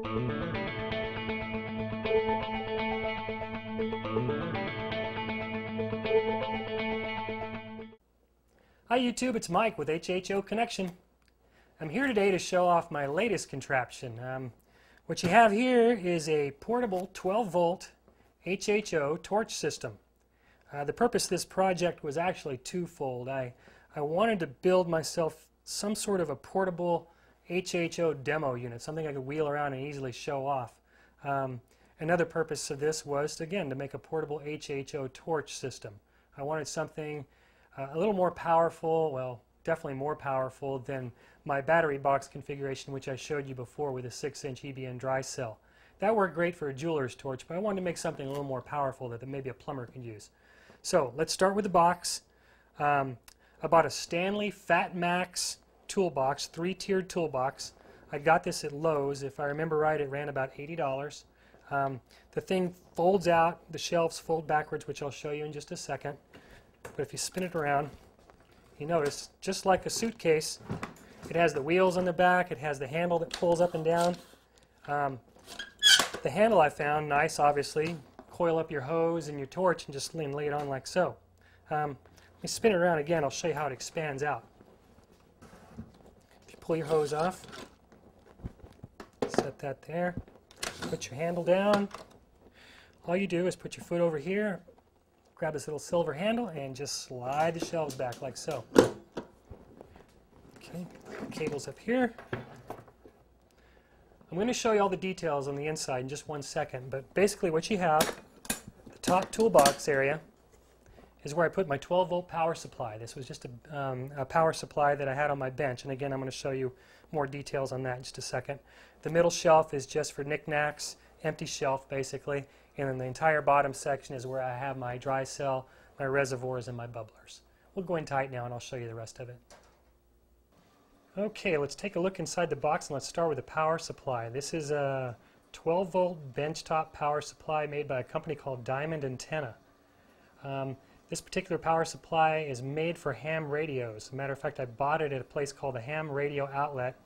Hi YouTube, it's Mike with HHO Connection. I'm here today to show off my latest contraption. What you have here is a portable 12-volt HHO torch system. The purpose of this project was actually twofold. I wanted to build myself some sort of a portable HHO demo unit, something I could wheel around and easily show off. Another purpose of this was, again, to make a portable HHO torch system. I wanted something a little more powerful, well, definitely more powerful than my battery box configuration, which I showed you before with a 6-inch EBN dry cell. That worked great for a jeweler's torch, but I wanted to make something a little more powerful that maybe a plumber can use. So let's start with the box. I bought a Stanley Fat Max toolbox, 3-tiered toolbox. I got this at Lowe's. If I remember right, it ran about $80. The thing folds out, the shelves fold backwards, which I'll show you in just a second. But if you spin it around, you notice, just like a suitcase, it has the wheels on the back, it has the handle that pulls up and down. The handle I found nice, obviously. Coil up your hose and your torch and just lay it on like so. Let me spin it around again, I'll show you how it expands out. If you pull your hose off, set that there, put your handle down. All you do is put your foot over here, grab this little silver handle and just slide the shelves back like so. Okay, cable's up here. I'm going to show you all the details on the inside in just one second, but basically what you have, the top toolbox area, is where I put my 12-volt power supply. This was just a power supply that I had on my bench, and again I'm going to show you more details on that in just a second. The middle shelf is just for knickknacks, empty shelf basically. And then the entire bottom section is where I have my dry cell, my reservoirs, and my bubblers. We'll go in tight now and I'll show you the rest of it. Okay, let's take a look inside the box and let's start with the power supply. This is a 12-volt benchtop power supply made by a company called Diamond Antenna. This particular power supply is made for ham radios. As a matter of fact, I bought it at a place called the Ham Radio Outlet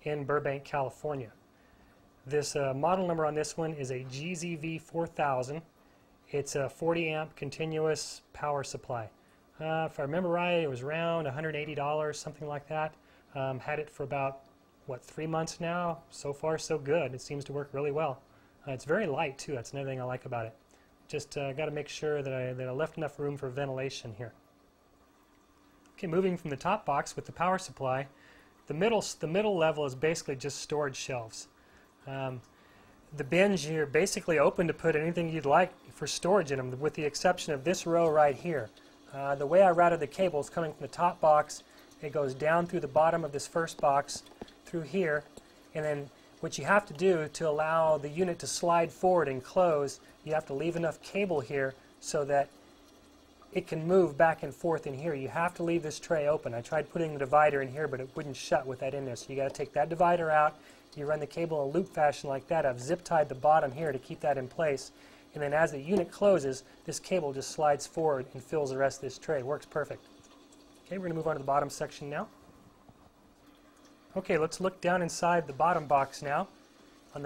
in Burbank, California. This model number on this one is a GZV4000. It's a 40-amp continuous power supply. If I remember right, it was around $180, something like that. Had it for about, what, 3 months now. So far, so good. It seems to work really well. It's very light, too. That's another thing I like about it. Just got to make sure that I left enough room for ventilation here. Okay, moving from the top box with the power supply, the middle level is basically just storage shelves. The bins here basically open to put anything you'd like for storage in them, with the exception of this row right here. The way I routed the cables coming from the top box, it goes down through the bottom of this first box, through here, and then what you have to do to allow the unit to slide forward and close, you have to leave enough cable here so that it can move back and forth in here. You have to leave this tray open. I tried putting the divider in here, but it wouldn't shut with that in there, so you got to take that divider out. You run the cable in a loop fashion like that. I've zip tied the bottom here to keep that in place, and then as the unit closes, this cable just slides forward and fills the rest of this tray. It works perfect. Okay, we're going to move on to the bottom section now. Okay, let's look down inside the bottom box now.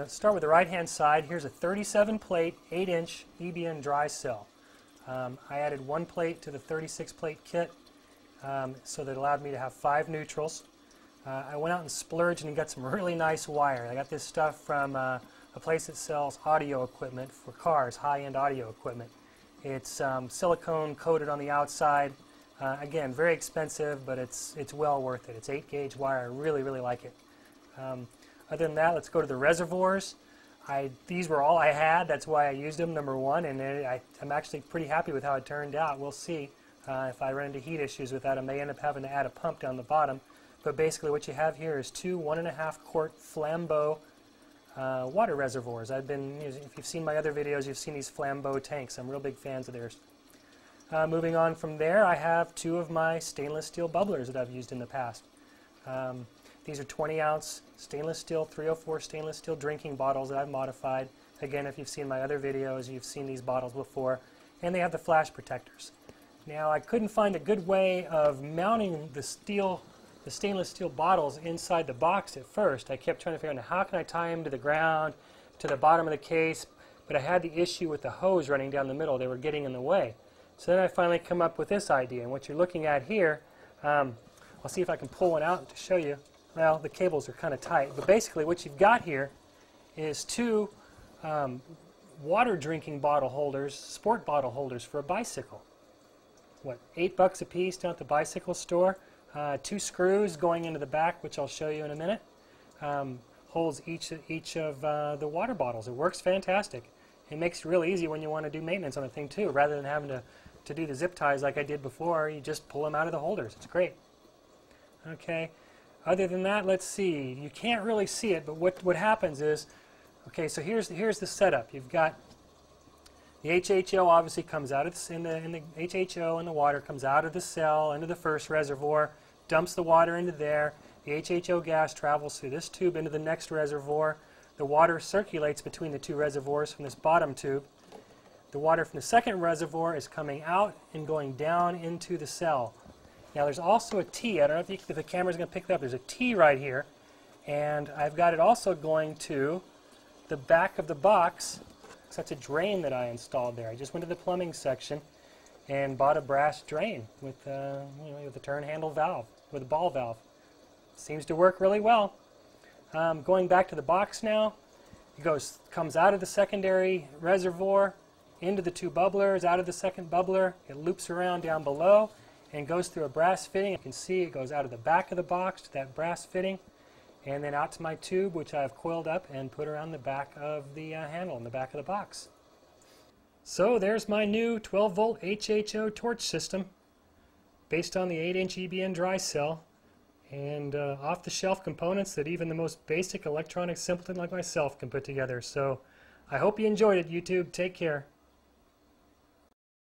Start with the right-hand side. Here's a 37-plate, 8-inch EBN dry cell. I added 1 plate to the 36-plate kit, so that allowed me to have 5 neutrals. I went out and splurged and got some really nice wire. I got this stuff from a place that sells audio equipment for cars, high-end audio equipment. It's silicone coated on the outside. Again, very expensive, but it's well worth it. It's 8-gauge wire. I really, really like it. Other than that, let's go to the reservoirs. These were all I had. That's why I used them, number one, and I'm actually pretty happy with how it turned out. We'll see. If I run into heat issues with that, I may end up having to add a pump down the bottom. But basically what you have here is 2 1.5 quart Flambeau water reservoirs. If you've seen my other videos, you've seen these Flambeau tanks. I'm real big fans of theirs. Moving on from there, I have 2 of my stainless steel bubblers that I've used in the past. These are 20-ounce stainless steel, 304 stainless steel drinking bottles that I've modified. Again, if you've seen my other videos, you've seen these bottles before. And they have the flash protectors. Now, I couldn't find a good way of mounting the steel the stainless steel bottles inside the box at first. I kept trying to figure out how can I tie them to the ground, to the bottom of the case, but I had the issue with the hose running down the middle. They were getting in the way. So then I finally come up with this idea, and what you're looking at here, I'll see if I can pull one out to show you. Well, the cables are kind of tight, but basically what you've got here is two water drinking bottle holders, sport bottle holders for a bicycle. What, $8 a piece down at the bicycle store. 2 screws going into the back, which I'll show you in a minute. Holds each of the water bottles. It works fantastic. It makes it real easy when you want to do maintenance on a thing too. Rather than having to do the zip ties like I did before, you just pull them out of the holders. It's great. Okay. Other than that, let's see. You can't really see it, but what happens is, okay, so here's the setup. You've got the HHO obviously comes out of in the HHO, and the water comes out of the cell into the first reservoir, dumps the water into there. The HHO gas travels through this tube into the next reservoir. The water circulates between the two reservoirs from this bottom tube. The water from the second reservoir is coming out and going down into the cell. Now there's also a T. I don't know if the camera's going to pick it up. There's a T right here, and I've got it also going to the back of the box. So that's a drain that I installed there. I just went to the plumbing section and bought a brass drain with with a turn handle valve, with a ball valve. Seems to work really well. Going back to the box now, it comes out of the secondary reservoir into the 2 bubblers, out of the second bubbler. It loops around down below and goes through a brass fitting. You can see it goes out of the back of the box to that brass fitting, and then out to my tube, which I've coiled up and put around the back of the handle in the back of the box. So there's my new 12-volt HHO torch system based on the 8-inch EBN dry cell, and off-the-shelf components that even the most basic electronic simpleton like myself can put together. So I hope you enjoyed it, YouTube. Take care.